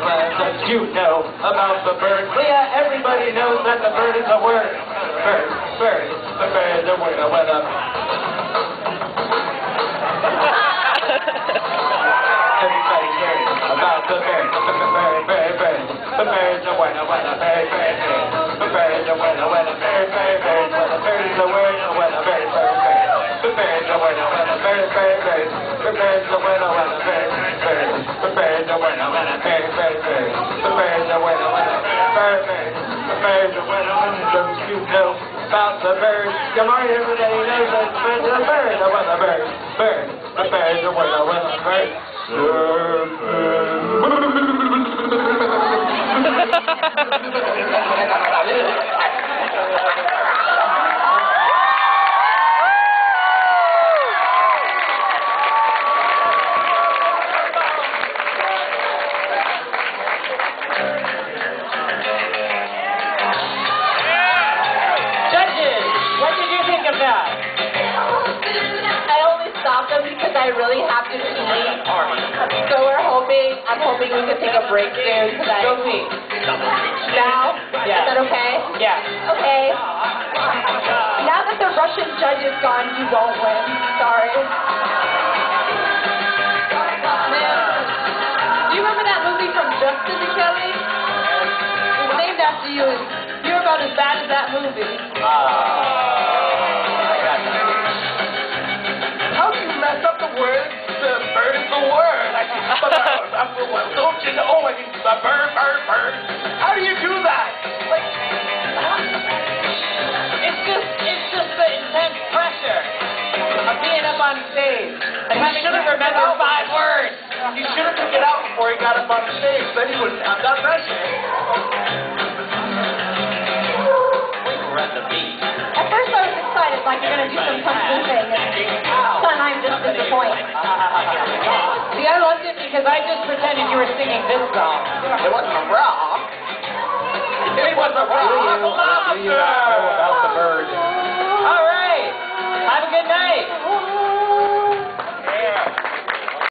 what does you know about the bird? Well, yeah, everybody knows that the bird is a word. Bird, bird, the bird is a word. What up? Everybody cares about the bird. Bird, bird, bird. The bird's a word. What a bird, bird, bird. The bird's a word. What a bird, bird, bird. What a bird is a word. What a bird, bird, bird. The bird's a word. What a bird, bird, bird. The bird's a word. What a bird, bird. The bird's a word. What a bird, bird, bird. The bird's a word. What a bird, bird. The bird's a word. What don't you know about the bird? Good morning, everybody knows that the bird's a bird. What a bird, bird. The bird's a word. What a bird. I really have to pee. So I'm hoping we can take a break soon because I... Go pee. Now? Yeah. Is that okay? Yeah. Okay. Now that the Russian judge is gone, you won't win. Sorry. Do you remember that movie from Justin and Kelly? It was named after you, and you're about as bad as that movie. Up the word, the bird is the word. Don't you know? I mean, the bird, bird, bird. How do you do that? Like, It's just the intense pressure of being up on stage and having to remember 5 words. You should have took it out before he got up on the stage. Then he wouldn't have that pressure. We're at the beat. At first I was excited, like you're going to do some kung fu thing. And I'm just disappointed. See, I loved it because I just pretended you were singing this song. It wasn't a rock. It was a rock. Do you not know about the bird? All right. Have a good night.